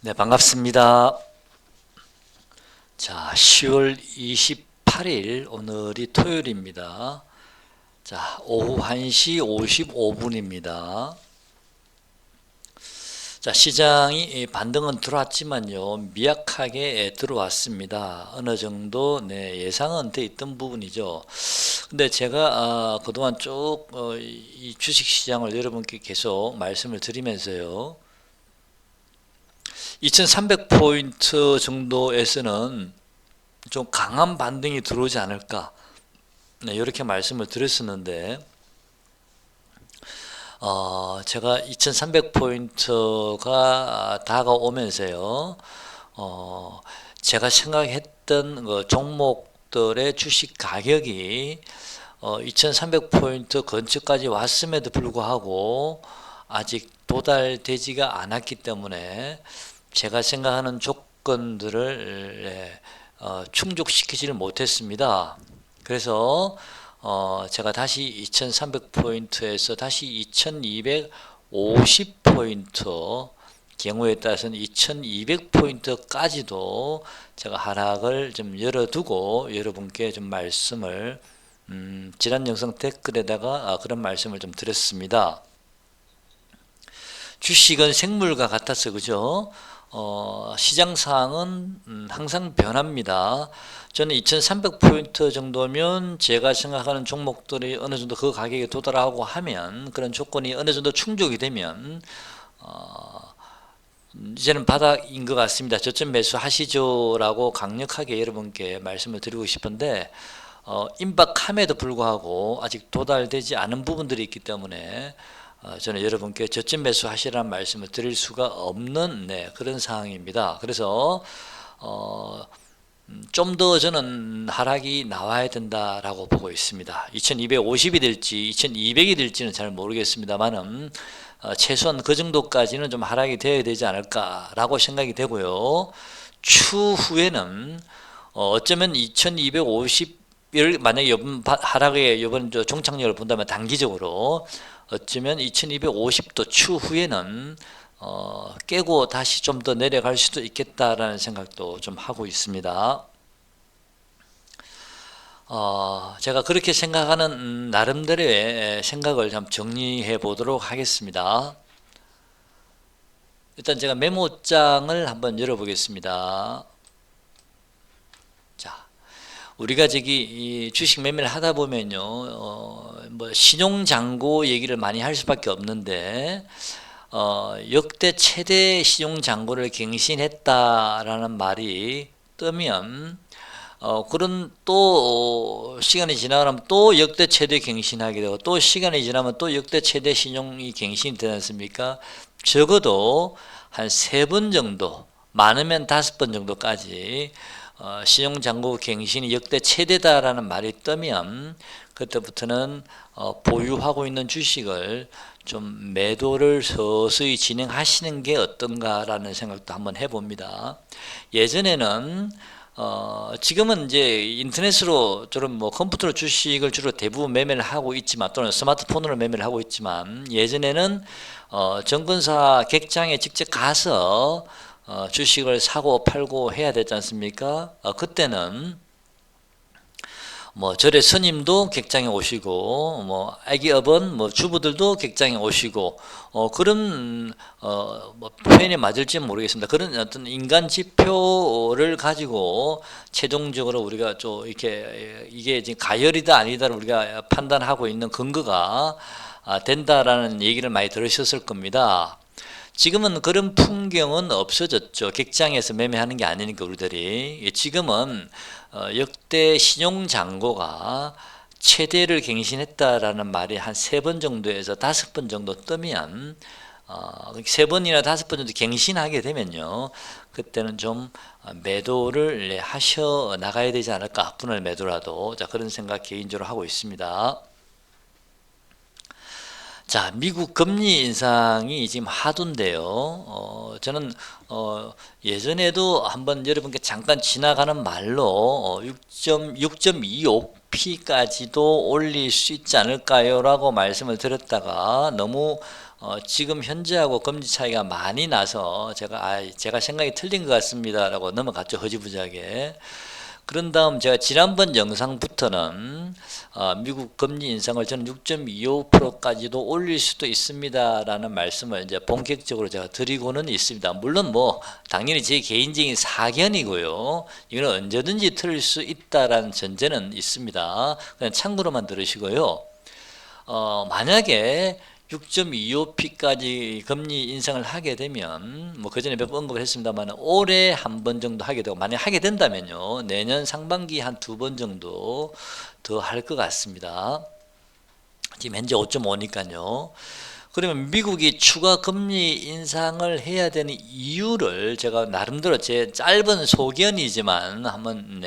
네, 반갑습니다. 자, 10월 28일 오늘이 토요일입니다. 자, 오후 1시 55분입니다. 자, 시장이 반등은 들어왔지만요, 미약하게 들어왔습니다. 어느 정도 예상은 돼 있던 부분이죠. 근데 제가 그동안 쭉 이 주식 시장을 여러분께 계속 말씀을 드리면서요, 2300포인트 정도에서는 좀 강한 반등이 들어오지 않을까, 이렇게 말씀을 드렸었는데, 제가 2300포인트가 다가오면서요, 제가 생각했던 그 종목들의 주식 가격이 2300포인트 근처까지 왔음에도 불구하고 아직 도달되지가 않았기 때문에 제가 생각하는 조건들을 충족시키지를 못했습니다. 그래서 제가 다시 2300포인트에서 다시 2250포인트, 경우에 따라서는 2200포인트까지도 제가 하락을 좀 열어두고 여러분께 좀 말씀을 지난 영상 댓글에다가 그런 말씀을 좀 드렸습니다. 주식은 생물과 같아서 그죠? 시장 상황은 항상 변합니다. 저는 2300포인트 정도면 제가 생각하는 종목들이 어느 정도 그 가격에 도달하고 하면, 그런 조건이 어느 정도 충족이 되면 이제는 바닥인 것 같습니다. 저점 매수 하시죠 라고 강력하게 여러분께 말씀을 드리고 싶은데, 임박함에도 불구하고 아직 도달되지 않은 부분들이 있기 때문에 저는 여러분께 저점 매수 하시라는 말씀을 드릴 수가 없는 그런 상황입니다. 그래서 좀 더 저는 하락이 나와야 된다라고 보고 있습니다. 2250이 될지 2200이 될지는 잘 모르겠습니다만은 최소한 그 정도까지는 좀 하락이 되어야 되지 않을까라고 생각이 되고요. 추후에는 어쩌면 2250을 만약에 이번 하락의 이번 종착역을 본다면 단기적으로 어쩌면 2250도 추후에는 깨고 다시 좀 더 내려갈 수도 있겠다라는 생각도 좀 하고 있습니다. 제가 그렇게 생각하는 나름대로의 생각을 좀 정리해 보도록 하겠습니다. 일단 제가 메모장을 한번 열어보겠습니다. 자, 우리가 이 주식 매매를 하다 보면요, 뭐 신용잔고 얘기를 많이 할 수밖에 없는데, 역대 최대 신용잔고를 갱신했다라는 말이 뜨면, 그런 또 시간이 지나가면 또 역대 최대 갱신하게 되고, 또 시간이 지나면 또 역대 최대 신용이 갱신이 되지 않습니까? 적어도 한 3번 정도, 많으면 5번 정도까지 신용잔고 갱신이 역대 최대다라는 말이 뜨면, 그때부터는 보유하고 있는 주식을 좀 매도를 서서히 진행하시는 게 어떤가라는 생각도 한번 해봅니다. 예전에는 지금은 이제 인터넷으로 저런 뭐 컴퓨터로 주식을 주로 대부분 매매를 하고 있지만, 또는 스마트폰으로 매매를 하고 있지만, 예전에는 증권사 객장에 직접 가서 주식을 사고 팔고 해야 되지 않습니까? 그때는 뭐 절에 스님도 객장에 오시고, 뭐 아기 어번 뭐 주부들도 객장에 오시고, 그런 뭐 표현이 맞을지 모르겠습니다. 그런 어떤 인간 지표를 가지고 최종적으로 우리가 좀 이렇게 이게 지금 가열이다 아니다를 우리가 판단하고 있는 근거가 된다라는 얘기를 많이 들으셨을 겁니다. 지금은 그런 풍경은 없어졌죠. 객장에서 매매하는 게 아니니까 우리들이. 지금은 역대 신용잔고가 최대를 갱신했다라는 말이 한 3번 정도에서 5번 정도 뜨면, 3번이나 5번 정도 갱신하게 되면요, 그때는 좀 매도를 하셔 나가야 되지 않을까, 분할 매도라도. 자, 그런 생각 개인적으로 하고 있습니다. 자, 미국 금리 인상이 지금 하도인데요. 저는 예전에도 한번 여러분께 잠깐 지나가는 말로 6.25P까지도 올릴 수 있지 않을까요? 라고 말씀을 드렸다가 너무 지금 현재하고 금리 차이가 많이 나서 제가 생각이 틀린 것 같습니다라고 넘어갔죠. 허지부지하게. 그런 다음 제가 지난번 영상부터는 미국 금리 인상을 저는 6.25%까지도 올릴 수도 있습니다라는 말씀을 이제 본격적으로 제가 드리고는 있습니다. 물론 뭐 당연히 제 개인적인 사견이고요. 이거는 언제든지 틀릴 수 있다라는 전제는 있습니다. 그냥 참고로만 들으시고요. 만약에 6.25p까지 금리 인상을 하게 되면 뭐 그전에 몇 번 언급을 했습니다만 올해 한 번 정도 하게 되고 만약 하게 된다면요 내년 상반기 한 2번 정도 더 할 것 같습니다. 지금 현재 5.5니까요. 그러면 미국이 추가 금리 인상을 해야 되는 이유를 제가 나름대로 제 짧은 소견이지만 한번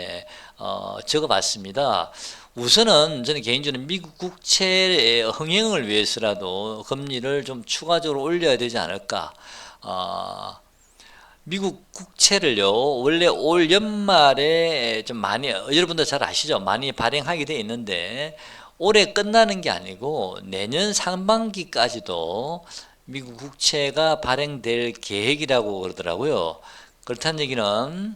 적어봤습니다. 우선은 저는 개인적으로 미국 국채의 흥행을 위해서라도 금리를 좀 추가적으로 올려야 되지 않을까. 미국 국채를요 원래 올 연말에 좀 많이 여러분들 잘 아시죠? 많이 발행하게 돼 있는데 올해 끝나는 게 아니고 내년 상반기까지도 미국 국채가 발행될 계획이라고 그러더라고요. 그렇다는 얘기는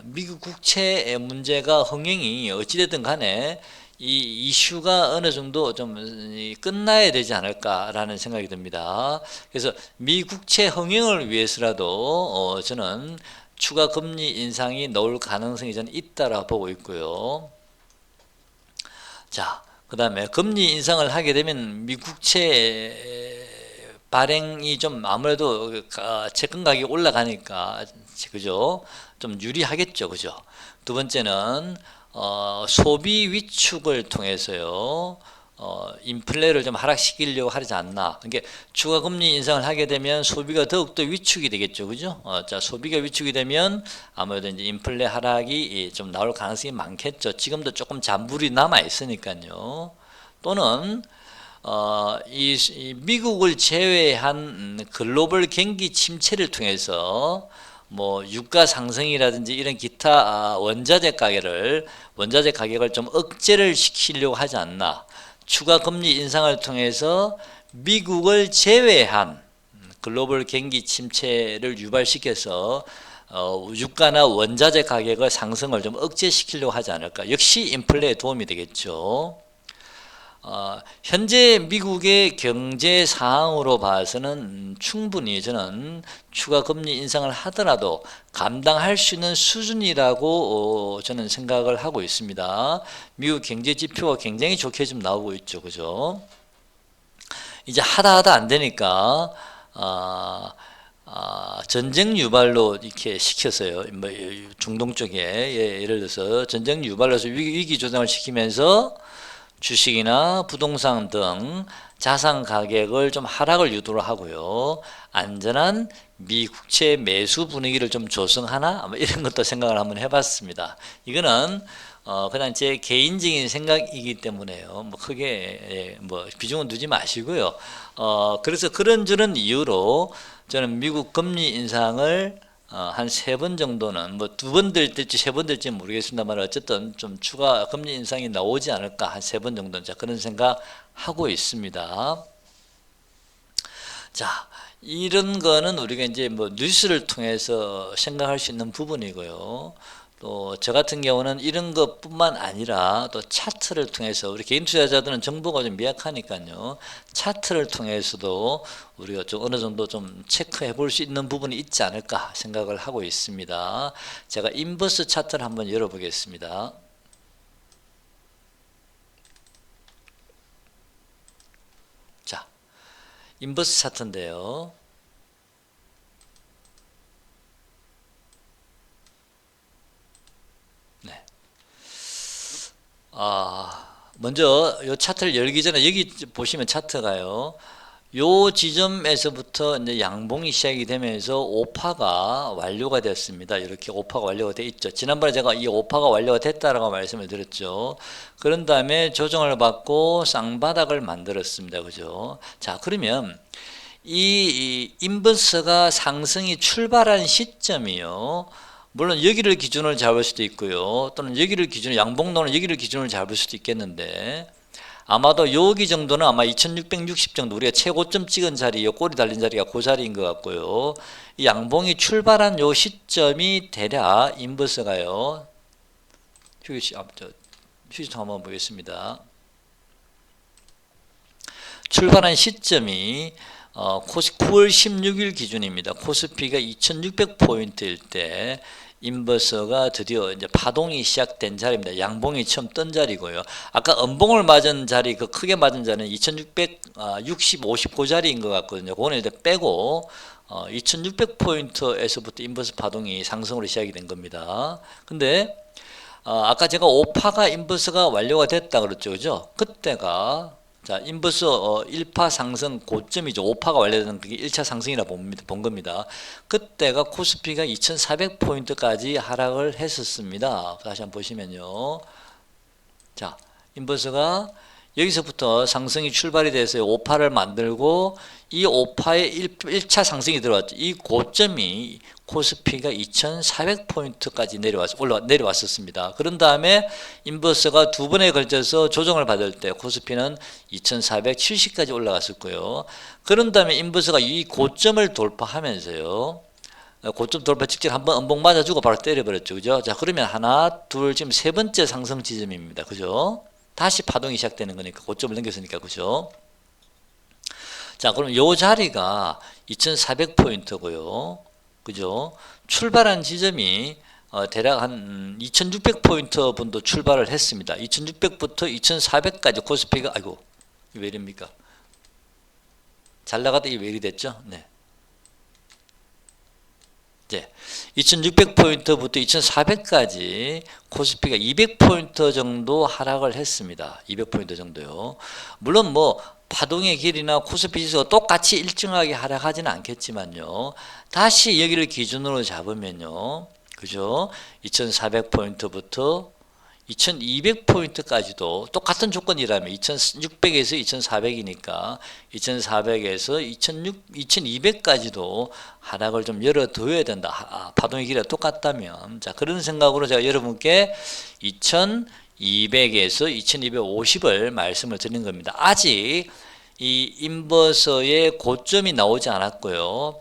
미국 국채의 문제가 흥행이 어찌됐든 간에 이 이슈가 어느 정도 좀 끝나야 되지 않을까라는 생각이 듭니다. 그래서 미 국채 흥행을 위해서라도 저는 추가 금리 인상이 나올 가능성이 저는 있다라고 보고 있고요. 자, 그 다음에 금리 인상을 하게 되면 미 국채 발행이 좀 아무래도 채권 가격이 올라가니까 그죠? 좀 유리하겠죠, 그죠? 두 번째는 소비 위축을 통해서요. 인플레를 좀 하락시키려고 하지 않나. 그러니까 추가 금리 인상을 하게 되면 소비가 더욱더 위축이 되겠죠, 그죠? 자, 소비가 위축이 되면 아무래도 이제 인플레 하락이 좀 나올 가능성이 많겠죠. 지금도 조금 잔불이 남아 있으니까요. 또는 이 미국을 제외한 글로벌 경기 침체를 통해서 뭐 유가 상승이라든지 이런 기타 원자재 가격을 좀 억제를 시키려고 하지 않나. 추가 금리 인상을 통해서 미국을 제외한 글로벌 경기 침체를 유발시켜서 유가나 원자재 가격의 상승을 좀 억제시키려고 하지 않을까. 역시 인플레에 도움이 되겠죠. 현재 미국의 경제 상황으로 봐서는 충분히 저는 추가 금리 인상을 하더라도 감당할 수 있는 수준이라고 저는 생각을 하고 있습니다. 미국 경제 지표가 굉장히 좋게 좀 나오고 있죠, 그죠? 이제 하다 안 되니까 전쟁 유발로 이렇게 시켰어요. 뭐 중동 쪽에 예를 들어서 전쟁 유발로서 위기 조정을 시키면서 주식이나 부동산 등 자산 가격을 좀 하락을 유도를 하고요. 안전한 미국채 매수 분위기를 좀 조성하나? 이런 것도 생각을 한번 해봤습니다. 이거는 그냥 제 개인적인 생각이기 때문에요. 뭐 크게 뭐 비중은 두지 마시고요. 그래서 그런저런 이유로 저는 미국 금리 인상을 한 3번 정도는 뭐 2번 될지 3번 될지 모르겠습니다만 어쨌든 좀 추가 금리 인상이 나오지 않을까 한 3번 정도는 그런 생각 하고 있습니다. 자, 이런 거는 우리가 이제 뭐 뉴스를 통해서 생각할 수 있는 부분이고요. 또 저 같은 경우는 이런 것뿐만 아니라 또 차트를 통해서 우리 개인 투자자들은 정보가 좀 미약하니까요. 차트를 통해서도 우리가 좀 어느 정도 좀 체크해 볼 수 있는 부분이 있지 않을까 생각을 하고 있습니다. 제가 인버스 차트를 한번 열어보겠습니다. 자, 인버스 차트인데요. 먼저 이 차트를 열기 전에 여기 보시면 차트가요. 요 지점에서부터 이제 양봉이 시작이 되면서 오파가 완료가 됐습니다. 이렇게 오파가 완료가 돼 있죠. 지난번에 제가 이 오파가 완료가 됐다라고 말씀을 드렸죠. 그런 다음에 조정을 받고 쌍바닥을 만들었습니다. 그죠? 자, 그러면 이 인버스가 상승이 출발한 시점이요. 물론 여기를 기준으로 잡을 수도 있고요. 또는 여기를 기준으로 양봉론은 여기를 기준으로 잡을 수도 있겠는데 아마도 여기 정도는 아마 2660 정도 우리가 최고점 찍은 자리, 요 꼬리 달린 자리가 그 자리인 것 같고요. 이 양봉이 출발한 요 시점이 대략 인버스가요. 휴지통 한번 보겠습니다. 출발한 시점이 9월 16일 기준입니다. 코스피가 2600포인트일 때 인버스가 드디어 이제 파동이 시작된 자리입니다. 양봉이 처음 뜬 자리고요. 아까 음봉을 맞은 자리, 그 크게 맞은 자리는 2660, 59 자리인 것 같거든요. 그거는 일단 빼고 2600포인트에서부터 인버스 파동이 상승으로 시작이 된 겁니다. 근데 아까 제가 5파가 인버스가 완료가 됐다 그랬죠. 그죠? 그때가 자, 인버스 1파 상승 고점이죠. 5파가 완료되는 그게 1차 상승이라 본 겁니다. 그때가 코스피가 2400포인트까지 하락을 했었습니다. 다시 한번 보시면요. 자, 인버스가 여기서부터 상승이 출발이 돼서 5파를 만들고 이 5파의 1차 상승이 들어왔죠. 이 고점이 코스피가 2400포인트까지 내려왔었습니다. 그런 다음에 인버스가 두 번에 걸쳐서 조정을 받을 때 코스피는 2470까지 올라갔었고요. 그런 다음에 인버스가 이 고점을 돌파하면서요. 고점 돌파 직전 한번 음봉 맞아주고 바로 때려버렸죠. 그죠? 자, 그러면 하나, 둘, 지금 세 번째 상승 지점입니다. 그죠? 다시 파동이 시작되는 거니까 고점을 넘겼으니까. 그죠? 자, 그럼 요 자리가 2400포인트고요. 그죠? 출발한 지점이 대략 한 2600포인트 분도 출발을 했습니다. 2600부터 2400까지 코스피가 아이고 왜 이럽니까? 잘 나가다 이게 왜 이리 됐죠? 네. 네. 2600포인트부터 2400까지 코스피가 200포인트 정도 하락을 했습니다. 200포인트 정도요. 물론 뭐 파동의 길이나 코스피 지수가 똑같이 일정하게 하락하지는 않겠지만요. 다시 여기를 기준으로 잡으면요. 그죠? 2400포인트부터 2200포인트까지도 똑같은 조건이라면 2600에서 2400이니까 2400에서 2200까지도 하락을 좀 열어둬야 된다. 파동의 길이가 똑같다면. 자, 그런 생각으로 제가 여러분께 2200에서 2250을 말씀을 드린 겁니다. 아직 이 인버스의 고점이 나오지 않았고요.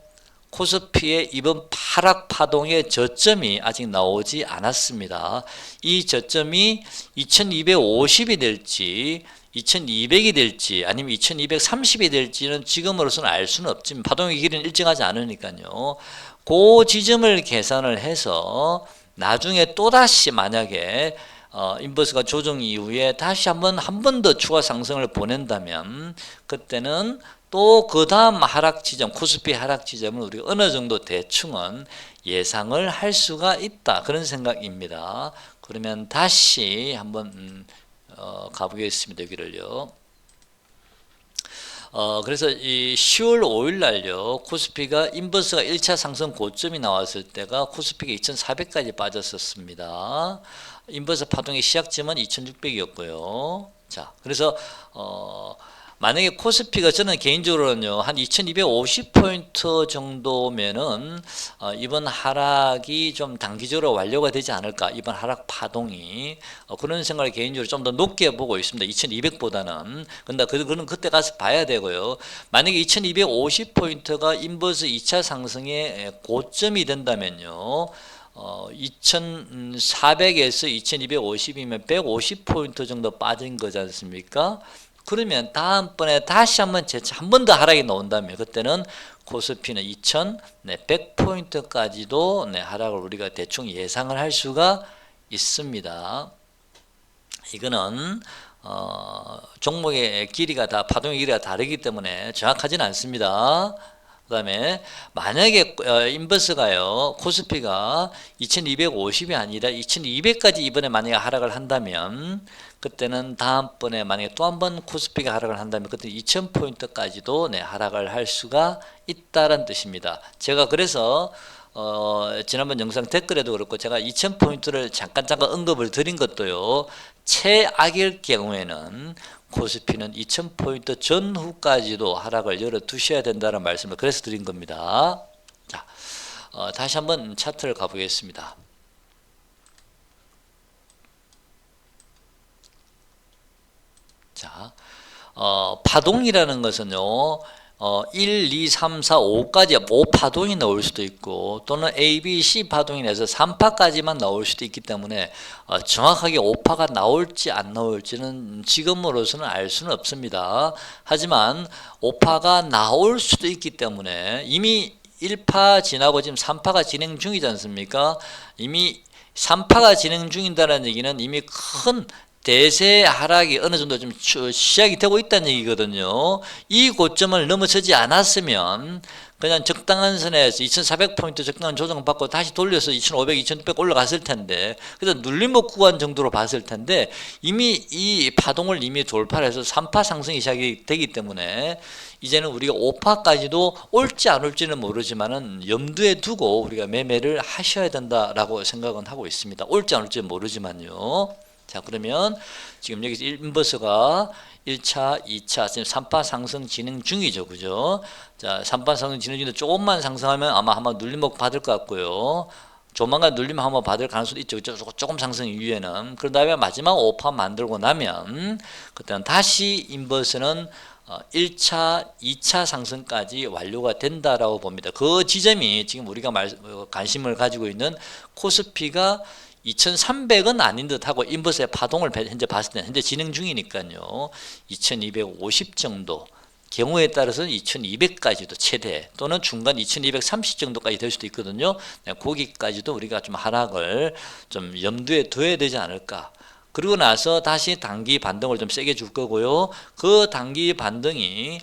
코스피의 이번 하락 파동의 저점이 아직 나오지 않았습니다. 이 저점이 2250이 될지 2200이 될지 아니면 2230이 될지는 지금으로서는 알 수는 없지만 파동의 길이는 일정하지 않으니까요. 그 지점을 계산을 해서 나중에 또다시 만약에 인버스가 조정 이후에 다시 한 번 더 추가 상승을 보낸다면 그때는 또 그 다음 하락 지점, 코스피 하락 지점을 우리가 어느 정도 대충은 예상을 할 수가 있다. 그런 생각입니다. 그러면 다시 한번 가보겠습니다. 여기를요. 그래서 이 10월 5일 날요. 코스피가 인버스가 1차 상승 고점이 나왔을 때가 코스피가 2400까지 빠졌었습니다. 인버스 파동의 시작점은 2600이었고요. 자, 그래서 만약에 코스피가 저는 개인적으로는요 한 2250포인트 정도면은 이번 하락이 좀 단기적으로 완료가 되지 않을까, 이번 하락 파동이 그런 생각을 개인적으로 좀 더 높게 보고 있습니다. 2200보다는. 근데 그는 그때 가서 봐야 되고요. 만약에 2250포인트가 인버스 2차 상승의 고점이 된다면요 2400에서 2250이면 150포인트 정도 빠진 거지 않습니까? 그러면 다음번에 다시 한 번 더 하락이 나온다면 그때는 코스피는 2100포인트까지도 하락을 우리가 대충 예상을 할 수가 있습니다. 이거는 종목의 길이가 다 파동의 길이가 다르기 때문에 정확하지는 않습니다. 그 다음에 만약에 인버스가요 코스피가 2250이 아니라 2200까지 이번에 만약에 하락을 한다면 그때는 다음번에 만약에 또 한 번 코스피가 하락을 한다면 그때 2000포인트까지도 하락을 할 수가 있다는 뜻입니다. 제가 그래서 지난번 영상 댓글에도 그렇고 제가 2000포인트를 잠깐 언급을 드린 것도요. 최악일 경우에는 코스피는 2000포인트 전후까지도 하락을 열어두셔야 된다는 말씀을 그래서 드린 겁니다. 자, 다시 한번 차트를 가보겠습니다. 자, 파동이라는 것은요, 1, 2, 3, 4, 5까지 5파동이 나올 수도 있고 또는 A, B, C 파동이 나서 3파까지만 나올 수도 있기 때문에 정확하게 5파가 나올지 안 나올지는 지금으로서는 알 수는 없습니다. 하지만 5파가 나올 수도 있기 때문에 이미 1파 지나고 지금 3파가 진행 중이지 않습니까? 이미 3파가 진행 중인다는 얘기는 이미 큰 대세 하락이 어느 정도 좀 시작이 되고 있다는 얘기거든요. 이 고점을 넘어서지 않았으면 그냥 적당한 선에서 2400포인트 적당한 조정받고 다시 돌려서 2500, 2600 올라갔을 텐데, 그래서 눌림목 구간 정도로 봤을 텐데 이미 이 파동을 이미 돌파를 해서 3파 상승이 시작이 되기 때문에 이제는 우리가 5파까지도 올지 안 올지는 모르지만은 염두에 두고 우리가 매매를 하셔야 된다라고 생각은 하고 있습니다. 올지 안 올지는 모르지만요. 자, 그러면 지금 여기서 인버스가 1차, 2차, 지금 3파 상승 진행 중이죠. 그죠? 자, 3파 상승 진행 중인데 조금만 상승하면 아마 한번 눌림목 받을 것 같고요. 조만간 눌림 한번 받을 가능성도 있죠. 조금 상승 이후에는. 그런 다음에 마지막 5파 만들고 나면 그때는 다시 인버스는 1차, 2차 상승까지 완료가 된다라고 봅니다. 그 지점이 지금 우리가 관심을 가지고 있는 코스피가 2300은 아닌 듯하고 인버스의 파동을 현재 봤을 때 현재 진행 중이니까요. 2250 정도 경우에 따라서는 2200까지도 최대 또는 중간 2230 정도까지 될 수도 있거든요. 거기까지도 우리가 좀 하락을 좀 염두에 둬야 되지 않을까. 그리고 나서 다시 단기 반등을 좀 세게 줄 거고요. 그 단기 반등이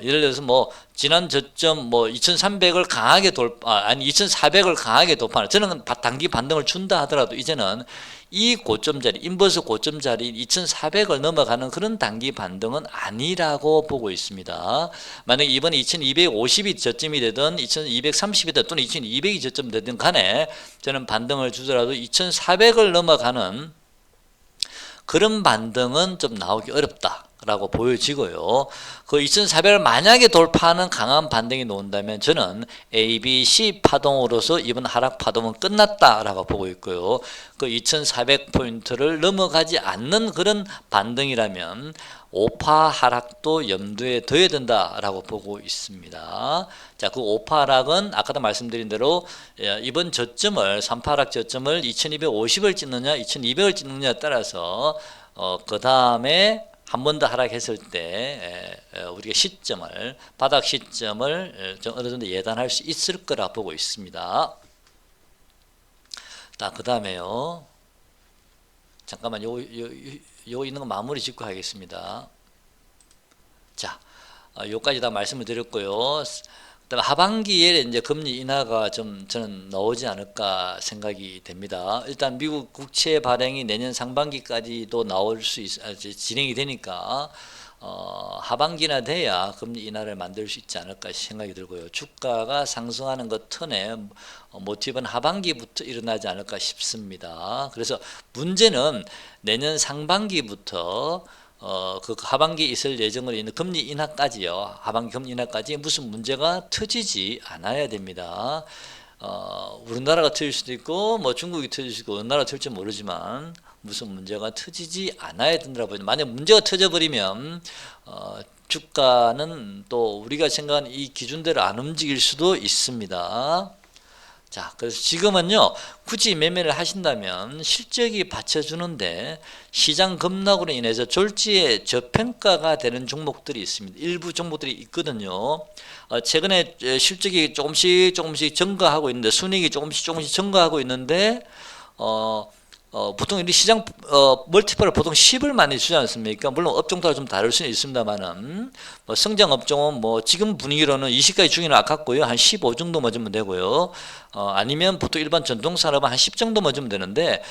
예를 들어서 뭐 지난 저점 뭐 2300을 강하게 2400을 강하게 돌파하는, 저는 단기 반등을 준다 하더라도 이제는 이 고점 자리, 인버스 고점 자리 2400을 넘어가는 그런 단기 반등은 아니라고 보고 있습니다. 만약에 이번에 2250이 저점이 되든 2230이 되든 또는 2200이 저점 되든 간에 저는 반등을 주더라도 2400을 넘어가는 그런 반등은 좀 나오기 어렵다라고 보여지고요. 그 2400을 만약에 돌파하는 강한 반등이 나온다면 저는 A, B, C 파동으로서 이번 하락 파동은 끝났다라고 보고 있고요. 그 2400포인트를 넘어가지 않는 그런 반등이라면 5파 하락도 염두에 둬야 된다라고 보고 있습니다. 자, 그 5파 하락은 아까도 말씀드린 대로 이번 저점을 3파 하락 저점을 2250을 찍느냐 2200을 찍느냐에 따라서 그 다음에 한 번 더 하락했을 때 우리가 시점을 바닥 시점을 좀 어느 정도 예단할 수 있을 거라 보고 있습니다. 자, 그 다음에요. 잠깐만 요 있는 거 마무리 짓고 하겠습니다. 자, 요까지 다 말씀을 드렸고요. 그다음 하반기에 이제 금리 인하가 좀 저는 나오지 않을까 생각이 됩니다. 일단 미국 국채 발행이 내년 상반기까지도 나올 수 진행이 되니까 하반기나 돼야 금리 인하를 만들 수 있지 않을까 생각이 들고요. 주가가 상승하는 것 턴에 모티브는 하반기부터 일어나지 않을까 싶습니다. 그래서 문제는 내년 상반기부터 그 하반기에 있을 예정으로 있는 금리 인하까지요. 하반기 금리 인하까지 무슨 문제가 터지지 않아야 됩니다. 우리나라가 터질 수도 있고 뭐 중국이 터질 수도 있고 어느 나라가 터질지 모르지만 무슨 문제가 터지지 않아야 된다고 보입니다. 만약 문제가 터져버리면 주가는 또 우리가 생각하는 이 기준대로 안 움직일 수도 있습니다. 자, 그래서 지금은요, 굳이 매매를 하신다면 실적이 받쳐주는데 시장 급락으로 인해서 졸지에 저평가가 되는 종목들이 있습니다. 일부 종목들이 있거든요. 최근에 실적이 조금씩 증가하고 있는데, 순이익이 조금씩 증가하고 있는데, 보통 이 시장 멀티플을 보통 10을 많이 주지 않습니까? 물론 업종 따라 좀 다를 수는 있습니다만은 뭐 성장 업종은 뭐 지금 분위기로는 20까지 주기는 아깝고요, 한 15 정도 맞으면 되고요. 아니면 보통 일반 전통 산업은 한 10 정도 맞으면 되는데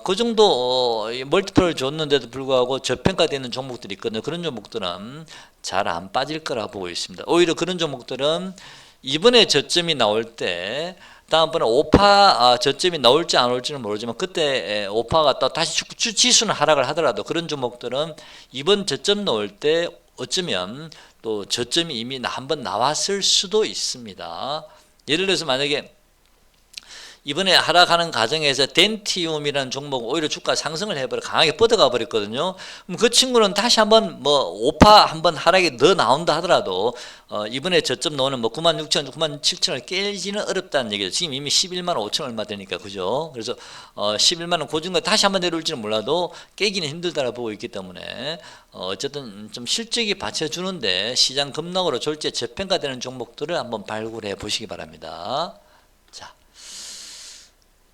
그 정도 멀티플을 줬는데도 불구하고 저평가되는 종목들이 있거든요. 그런 종목들은 잘 안 빠질 거라 보고 있습니다. 오히려 그런 종목들은 이번에 저점이 나올 때 다음번에 5파 저점이 나올지 안 올지는 모르지만 그때 5파가 또 다시 지수는 하락을 하더라도 그런 종목들은 이번 저점 나올 때 어쩌면 또 저점이 이미 한번 나왔을 수도 있습니다. 예를 들어서 만약에 이번에 하락하는 과정에서 덴티움이라는 종목 오히려 주가 상승을 해버려 강하게 뻗어가 버렸거든요. 그럼 그 친구는 다시 한번 뭐 5파 한번 하락이 더 나온다 하더라도 이번에 저점 놓는 뭐 96,000, 97,000을 깨지는 어렵다는 얘기죠. 지금 이미 115,000 얼마 되니까 그죠? 그래서 110,000원 고중가 다시 한번 내려올지는 몰라도 깨기는 힘들다라 보고 있기 때문에 어쨌든 좀 실적이 받쳐주는데 시장 급락으로 졸지에 저평가되는 종목들을 한번 발굴해 보시기 바랍니다. 자.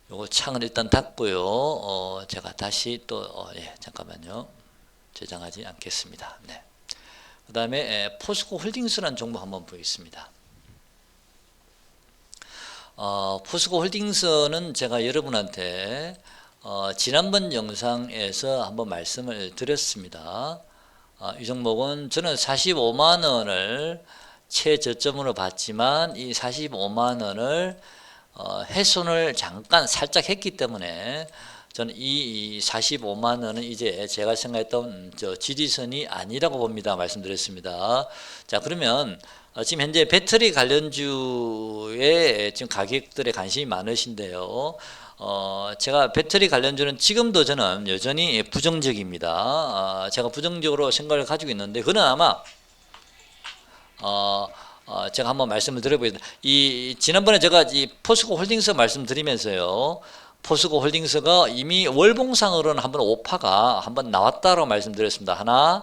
요거 창을 일단 닫고요. 제가 다시 또 예, 잠깐만요. 저장하지 않겠습니다. 네. 그 다음에 포스코 홀딩스라는 종목 한번 보겠습니다. 포스코 홀딩스는 제가 여러분한테 지난번 영상에서 한번 말씀을 드렸습니다. 이 종목은 저는 45만 원을 최저점으로 봤지만 이 45만 원을 훼손을 잠깐 살짝 했기 때문에 저는 이 45만 원은 이제 제가 생각했던 지지선이 아니라고 봅니다. 말씀드렸습니다. 자, 그러면 지금 현재 배터리 관련주의 지금 가격들에 관심이 많으신데요. 제가 배터리 관련주는 지금도 저는 여전히 부정적입니다. 제가 부정적으로 생각을 가지고 있는데 그는 아마 제가 한번 말씀을 드려보겠습니다. 지난번에 제가 이 포스코 홀딩스 말씀드리면서요. 포스코 홀딩스가 이미 월봉상으로는 한번 5파가 한번 나왔다고 말씀드렸습니다. 하나,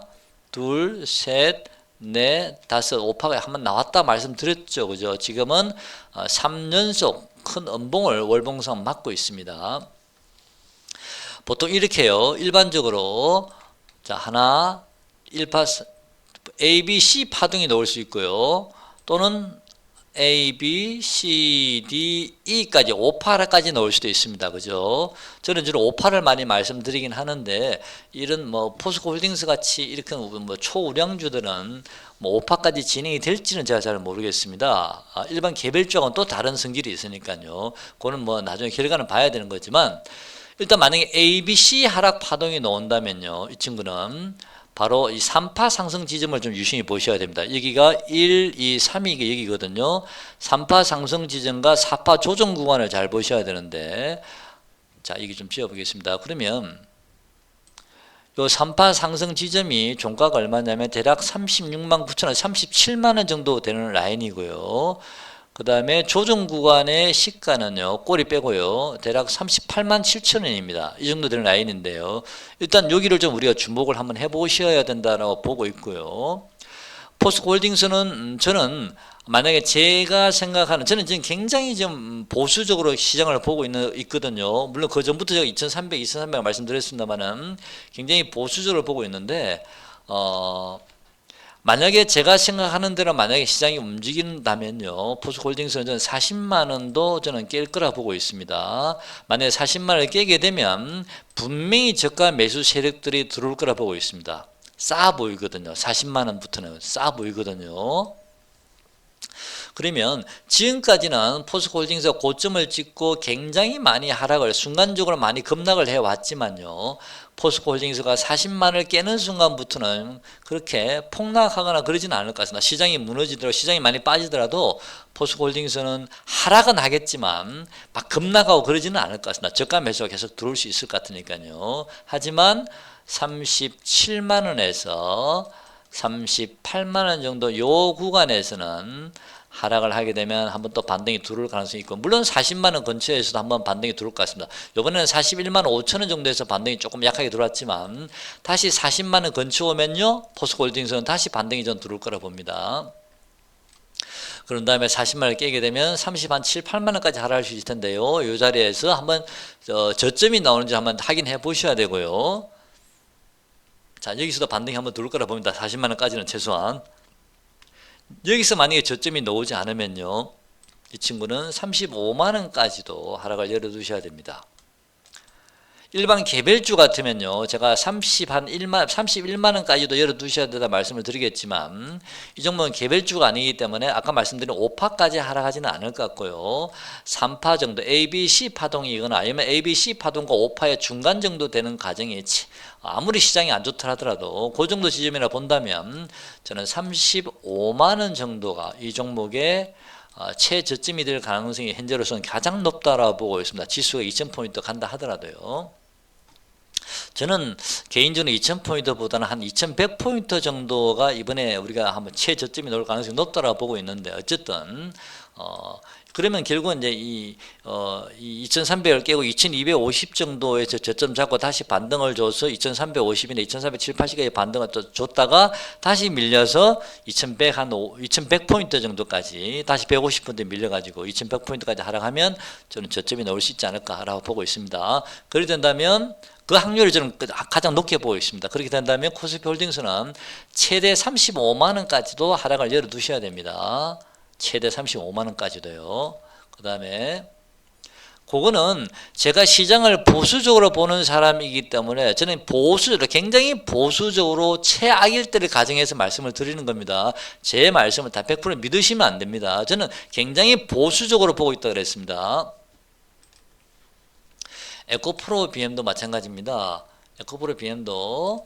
둘, 셋, 넷, 다섯, 5파가 한번 나왔다 말씀드렸죠. 그죠? 지금은 3연속 큰 음봉을 월봉상 맞고 있습니다. 보통 이렇게요. 일반적으로 자, 하나, 1파 A, B, C 파동이 나올 수 있고요. 또는 A, B, C, D, E까지 5파까지 넣을 수도 있습니다. 그죠? 저는 주로 5파를 많이 말씀드리긴 하는데 이런 뭐 포스코 홀딩스 같이 이렇게 뭐 초우량주들은 뭐 5파까지 진행이 될지는 제가 잘 모르겠습니다. 일반 개별주하고는 또 다른 성질이 있으니까요. 그거는 뭐 나중에 결과는 봐야 되는 거지만 일단 만약에 A, B, C 하락 파동이 나온다면요. 이 친구는 바로 이 3파 상승 지점을 좀 유심히 보셔야 됩니다. 여기가 1, 2, 3이 여기거든요. 3파 상승 지점과 4파 조정 구간을 잘 보셔야 되는데 자, 여기 좀 지어보겠습니다. 그러면 요 3파 상승 지점이 종가가 얼마냐면 대략 36만 9천 원, 37만 원 정도 되는 라인이고요. 그 다음에 조정 구간의 시가는요, 꼬리 빼고요, 대략 38만 7천 원입니다. 이 정도 되는 라인인데요. 일단 여기를 좀 우리가 주목을 한번 해보셔야 된다고 보고 있고요. 포스코 홀딩스는 저는 만약에 제가 생각하는, 저는 지금 굉장히 좀 보수적으로 시장을 보고 있거든요. 물론 그 전부터 제가 2300, 2300 말씀드렸습니다만은 굉장히 보수적으로 보고 있는데, 만약에 제가 생각하는 대로 만약에 시장이 움직인다면요, 포스코홀딩스는 저는 40만 원도 저는 깰 거라 보고 있습니다. 만약에 40만 원을 깨게 되면 분명히 저가 매수 세력들이 들어올 거라 보고 있습니다. 싸 보이거든요. 40만 원부터는 싸 보이거든요. 그러면 지금까지는 포스코홀딩스가 고점을 찍고 굉장히 많이 하락을 순간적으로 많이 급락을 해왔지만요, 포스코홀딩스가 40만을 깨는 순간부터는 그렇게 폭락하거나 그러지는 않을 것 같습니다. 시장이 무너지더라도, 시장이 많이 빠지더라도 포스코홀딩스는 하락은 하겠지만 막 급락하고 그러지는 않을 것 같습니다. 저가 매수가 계속 들어올 수 있을 것 같으니까요. 하지만 37만 원에서 38만 원 정도 요 구간에서는 하락을 하게 되면 한번 또 반등이 들어올 가능성이 있고, 물론 40만 원 근처에서도 한번 반등이 들어올 것 같습니다. 이번에는 41만 5천 원 정도에서 반등이 조금 약하게 들어왔지만 다시 40만 원 근처 오면요, 포스코홀딩스는 다시 반등이 좀 들어올 거라 봅니다. 그런 다음에 40만 원을 깨게 되면 30만 7, 8만 원까지 하락할 수 있을 텐데요. 이 자리에서 한번 저점이 나오는지 한번 확인해 보셔야 되고요. 자, 여기서도 반등이 한번 들어올 거라 봅니다. 40만 원까지는 최소한. 여기서 만약에 저점이 나오지 않으면요, 이 친구는 35만 원까지도 하락을 열어두셔야 됩니다. 일반 개별주 같으면요, 제가 31만 원까지도 열어두셔야 된다 말씀을 드리겠지만, 이 정도는 개별주가 아니기 때문에 아까 말씀드린 5파까지 하락하지는 않을 것 같고요. 3파 정도 A, B, C 파동이거나 아니면 A, B, C 파동과 5파의 중간 정도 되는 가정이 아무리 시장이 안 좋다 하더라도 그 정도 지점이라 본다면 저는 35만 원 정도가 이 종목의 최저점이 될 가능성이 현재로서는 가장 높다라고 보고 있습니다. 지수가 2000포인트 간다 하더라도요. 저는 개인적으로 2000포인트보다는 한 2100포인트 정도가 이번에 우리가 한번 최저점이 나올 가능성이 높다라고 보고 있는데, 어쨌든 그러면 결국은 이제 이 2300을 깨고 2250 정도에서 저점 잡고 다시 반등을 줘서 2350이나 2370, 80까지 반등을 또 줬다가 다시 밀려서 2100포인트 정도까지 다시 150포인트 밀려가지고 2100포인트까지 하락하면 저는 저점이 나올 수 있지 않을까라고 보고 있습니다. 그렇게 된다면 그 확률을 저는 가장 높게 보고 있습니다. 그렇게 된다면 코스피 홀딩스는 최대 35만원까지도 하락을 열어두셔야 됩니다. 최대 35만원까지도요. 그 다음에 그거는 제가 시장을 보수적으로 보는 사람이기 때문에 저는 굉장히 보수적으로 최악일 때를 가정해서 말씀을 드리는 겁니다. 제 말씀을 다 100% 믿으시면 안 됩니다. 저는 굉장히 보수적으로 보고 있다고 그랬습니다. 에코프로 BM도 마찬가지입니다. 에코프로 BM도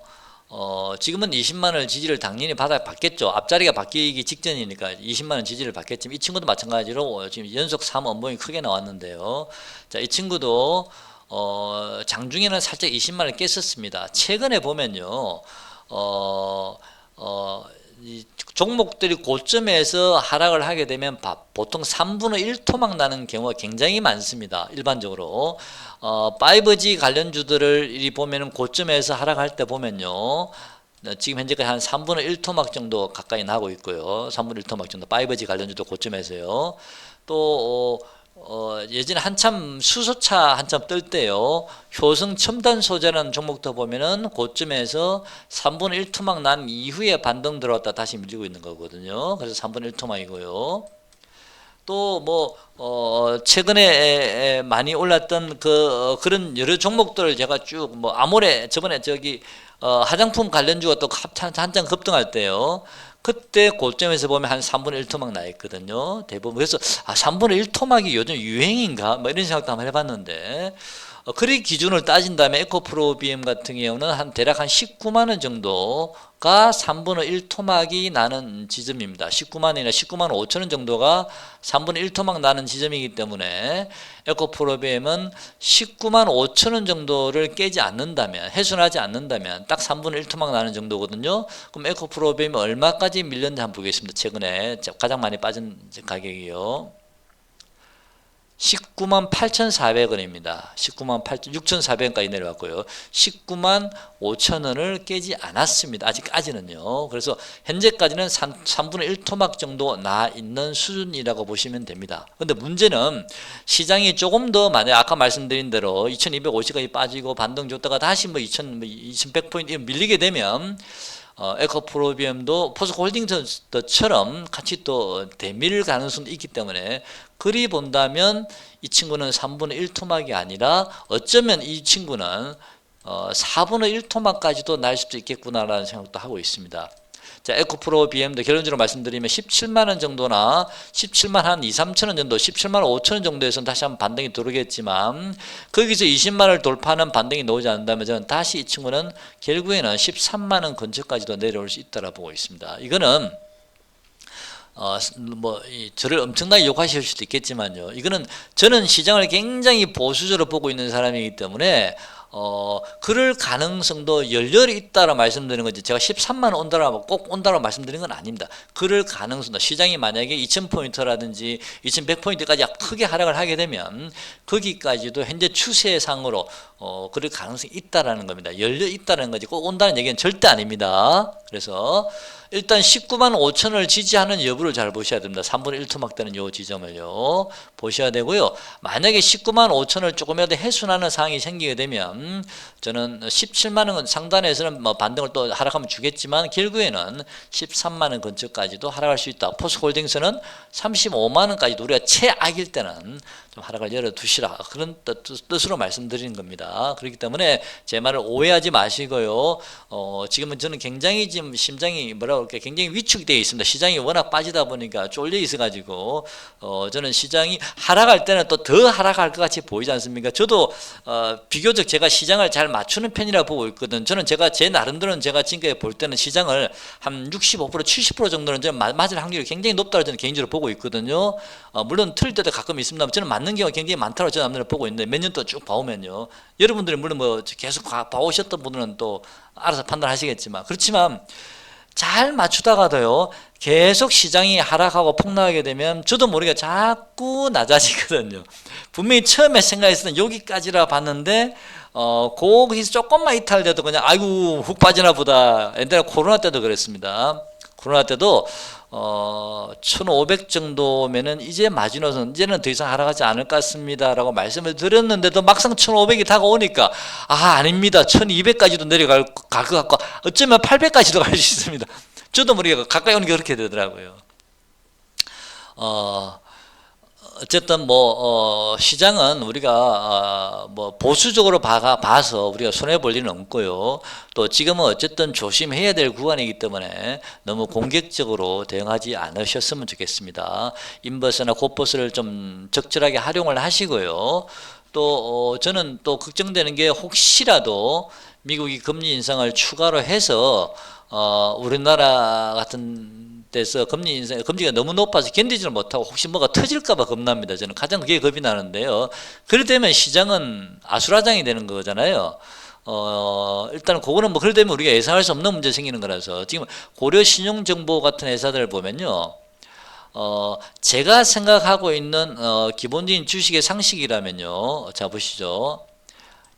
지금은 20만원 지지를 당연히 받겠죠. 앞자리가 바뀌기 직전이니까 20만원 지지를 받겠지만, 이 친구도 마찬가지로 지금 연속 3원봉이 크게 나왔는데요. 자, 이 친구도 장중에는 살짝 20만원 깼었습니다. 최근에 보면요, 이 종목들이 고점에서 하락을 하게 되면 보통 3분의 1 토막 나는 경우가 굉장히 많습니다. 일반적으로 5G 관련주들을 보면은 고점에서 하락할 때 보면요, 지금 현재까지 한 3분의 1 토막 정도 가까이 나고 있고요. 3분의 1 토막 정도 5G 관련주도 고점에서요. 또 예전에 한참 수소차 한참 뜰 때요, 효성 첨단 소재라는 종목도 보면은 고점에서 3분의 1 토막 난 이후에 반등 들어왔다 다시 밀리고 있는 거거든요. 그래서 3분의 1 토막이고요. 또 최근에 많이 올랐던 그런 여러 종목들을 제가 쭉 아모레 저번에 화장품 관련주가 또 한창 급등할 때요, 그때 고점에서 보면 한 3분의 1 토막 나 있거든요. 대부분. 그래서 3분의 1 토막이 요즘 유행인가? 이런 생각도 한번 해봤는데, 그리 기준을 따진다면 에코프로 BM 같은 경우는 대략 한 19만원 정도가 3분의 1 토막이 나는 지점입니다. 19만원이나 19만 5천원 정도가 3분의 1 토막 나는 지점이기 때문에 에코프로 BM은 19만 5천원 정도를 깨지 않는다면, 훼손하지 않는다면 딱 3분의 1 토막 나는 정도거든요. 그럼 에코프로 BM이 얼마까지 밀렸는지 한번 보겠습니다. 최근에 가장 많이 빠진 가격이요. 19만 8,400원입니다. 19만 6,400원까지 내려왔고요. 19만 5천원을 깨지 않았습니다. 아직까지는요. 그래서 현재까지는 3분의 1 토막 정도 나 있는 수준이라고 보시면 됩니다. 근데 문제는 시장이 조금 더 만약 아까 말씀드린 대로 2250까지 빠지고 반등 줬다가 다시 2100포인트 밀리게 되면 에코프로 BM도 포스코홀딩스처럼 같이 또 대밀 가능성도 있기 때문에, 그리 본다면 이 친구는 3분의 1 토막이 아니라 어쩌면 이 친구는 4분의 1 토막까지도 날 수도 있겠구나라는 생각도 하고 있습니다. 자, 에코프로 BM도 결론적으로 말씀드리면 17만원 정도나 17만 한 2, 3천원 정도, 17만 5천원 정도에서는 다시 한번 반등이 들어오겠지만, 거기서 20만원을 돌파하는 반등이 나오지 않는다면 저는 다시 이 친구는 결국에는 13만원 근처까지도 내려올 수 있다고 보고 있습니다. 이거는 저를 엄청나게 욕하실 수도 있겠지만요, 이거는 저는 시장을 굉장히 보수적으로 보고 있는 사람이기 때문에 그럴 가능성도 열렬히 있다라 말씀드리는 거지, 제가 13만원 온다라고 꼭 온다라고 말씀드리는 건 아닙니다. 그럴 가능성도, 시장이 만약에 2000포인트라든지 2100포인트까지 크게 하락을 하게 되면 거기까지도 현재 추세상으로 그럴 가능성이 있다라는 겁니다. 열려 있다는 거지 꼭 온다는 얘기는 절대 아닙니다. 그래서 일단 19만 5천원을 지지하는 여부를 잘 보셔야 됩니다. 3분의 1 토막 되는 요 지점을요 보셔야 되고요. 만약에 19만 5천원을 조금이라도 훼손하는 상황이 생기게 되면 저는 17만원 상단에서는 반등을 또 하락하면 주겠지만 결국에는 13만원 근처까지도 하락할 수 있다. 포스코홀딩스는 35만원까지도 우리가 최악일 때는 좀 하락을 열어두시라, 그런 뜻으로 말씀드리는 겁니다. 그렇기 때문에 제 말을 오해하지 마시고요. 지금은 저는 굉장히 지금 심장이 하락이라고 이렇게 굉장히 위축되어 있습니다. 시장이 워낙 빠지다 보니까 쫄려 있어가지고 저는 시장이 하락할 때는 또 더 하락할 것 같이 보이지 않습니까? 저도 비교적 제가 시장을 잘 맞추는 편이라 보고 있거든. 저는 제가 제 나름대로는 제가 지금까지 볼 때는 시장을 한 65% 70% 정도는 저는 맞을 확률이 굉장히 높다고 저는 개인적으로 보고 있거든요. 물론 틀릴 때도 가끔 있습니다만 저는 맞는 경우가 굉장히 많다고 저는 남들은 보고 있는데 몇 년 동안 쭉 봐오면요. 여러분들이 물론 뭐 계속 봐오셨던 분들은 또 알아서 판단하시겠지만, 그렇지만 잘 맞추다가도요 계속 시장이 하락하고 폭락하게 되면 저도 모르게 자꾸 낮아지거든요. 분명히 처음에 생각했을 때 여기까지라 봤는데 거기서 조금만 이탈돼도 그냥 아이고 훅 빠지나 보다. 옛날에 코로나 때도 그랬습니다. 코로나 때도 1500 정도면은 이제 마지노선 이제는 더 이상 하락하지 않을 것 같습니다 라고 말씀을 드렸는데도 막상 1500이 다가오니까 아닙니다, 1200까지도 내려갈 것 같고 어쩌면 800까지도 갈 수 있습니다. 저도 모르게 가까이 오는 게 그렇게 되더라고요. 어쨌든 시장은 우리가 보수적으로 봐서 우리가 손해 볼 일은 없고요. 또 지금은 어쨌든 조심해야 될 구간이기 때문에 너무 공격적으로 대응하지 않으셨으면 좋겠습니다. 인버스나 곱버스를 좀 적절하게 활용을 하시고요. 또 저는 또 걱정되는 게 혹시라도 미국이 금리 인상을 추가로 해서 우리나라 같은 데서 금리가 너무 높아서 견디지를 못하고 혹시 뭐가 터질까봐 겁납니다. 저는 가장 그게 겁이 나는데요. 그렇게 되면 시장은 아수라장이 되는 거잖아요. 일단 그거는 그렇게 되면 우리가 예상할 수 없는 문제 생기는 거라서 지금 고려신용정보 같은 회사들 보면요. 제가 생각하고 있는 기본적인 주식의 상식이라면요. 자 보시죠.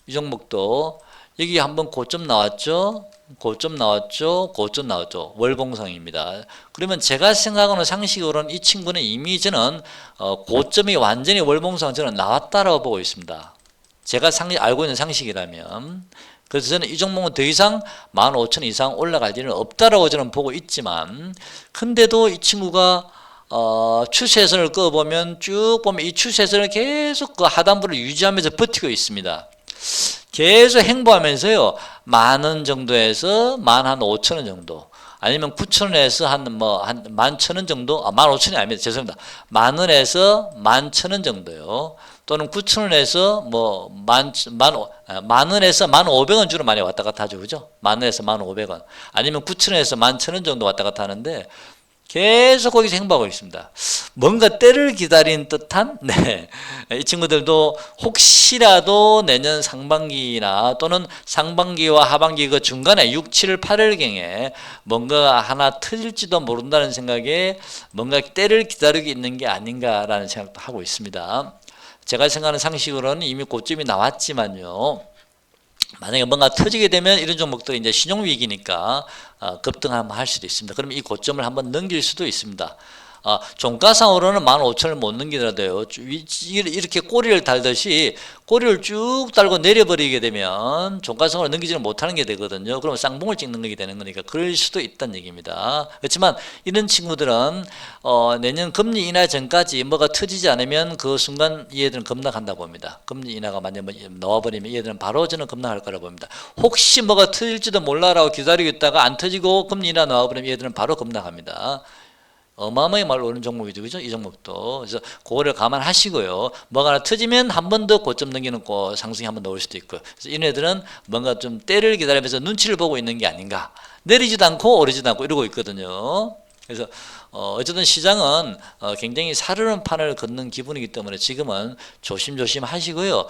이 종목도 여기 한번 고점 나왔죠. 고점 나왔죠. 고점 나왔죠. 월봉상입니다. 그러면 제가 생각하는 상식으로는 이 친구는 이미 저는 고점이 완전히 월봉상 저는 나왔다라고 보고 있습니다. 제가 알고 있는 상식이라면. 그래서 저는 이 종목은 더 이상 15,000 이상 올라갈 일은 없다라고 저는 보고 있지만, 근데도 이 친구가 추세선을 그어보면 쭉 보면 이 추세선을 계속 그 하단부를 유지하면서 버티고 있습니다. 계속 행보하면서요 10,000원 정도에서 15,000원 정도, 아니면 9,000원에서 한 11,000원 정도, 15,000원이 아닙니다. 죄송합니다. 10,000원에서 11,000원 정도요. 또는 9,000원에서 10,000원에서 1,500원 주로 많이 왔다 갔다 하죠. 그죠? 10,000원에서 1,500원. 아니면 9,000원에서 11,000원 정도 왔다 갔다 하는데 계속 거기서 행보하고 있습니다. 뭔가 때를 기다린 듯한, 이 친구들도 혹시라도 내년 상반기나 또는 상반기와 하반기 그 중간에 6, 7, 8월경에 뭔가 하나 터질지도 모른다는 생각에 뭔가 때를 기다리고 있는 게 아닌가라는 생각도 하고 있습니다. 제가 생각하는 상식으로는 이미 고점이 나왔지만요. 만약에 뭔가 터지게 되면 이런 종목들이 이제 신용위기니까 급등을 할 수도 있습니다. 그럼 이 고점을 한번 넘길 수도 있습니다. 종가상으로는 15,000을 못 넘기더라도요. 이렇게 꼬리를 달듯이 꼬리를 쭉 달고 내려버리게 되면 종가상으로 넘기지는 못하는 게 되거든요. 그러면 쌍봉을 찍는 게 되는 거니까 그럴 수도 있다는 얘기입니다. 그렇지만 이런 친구들은 내년 금리 인하 전까지 뭐가 터지지 않으면 그 순간 얘들은 급락한다 봅니다. 금리 인하가 만약 나와버리면 얘들은 바로 저는 급락할 거라 봅니다. 혹시 뭐가 터질지도 몰라라고 기다리고 있다가 안 터지고 금리 인하 나와버리면 얘들은 바로 급락합니다. 어마어마하게 말 오는 종목이죠. 그죠? 이 종목도. 그래서 그거를 감안하시고요. 뭐가 하나 터지면 한 번 더 고점 넘기는 상승이 한 번 더 올 수도 있고요. 그래서 이네들은 뭔가 좀 때를 기다리면서 눈치를 보고 있는 게 아닌가. 내리지도 않고 오르지도 않고 이러고 있거든요. 그래서 어쨌든 시장은 굉장히 사르는 판을 걷는 기분이기 때문에 지금은 조심조심 하시고요.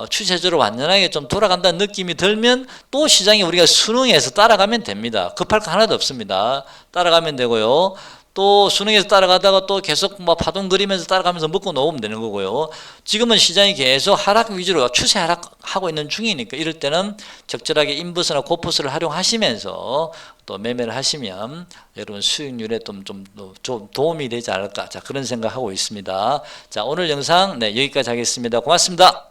추세적으로 완전하게 좀 돌아간다는 느낌이 들면 또 시장이 우리가 순응해서 따라가면 됩니다. 급할 거 하나도 없습니다. 따라가면 되고요. 또 순응해서 따라가다가 또 계속 파동 그리면서 따라가면서 먹고 놓으면 되는 거고요. 지금은 시장이 계속 하락 위주로 추세 하락하고 있는 중이니까 이럴 때는 적절하게 인버스나 곱버스를 활용하시면서 또 매매를 하시면 여러분 수익률에 좀 도움이 되지 않을까, 자 그런 생각하고 있습니다. 자 오늘 영상 여기까지 하겠습니다. 고맙습니다.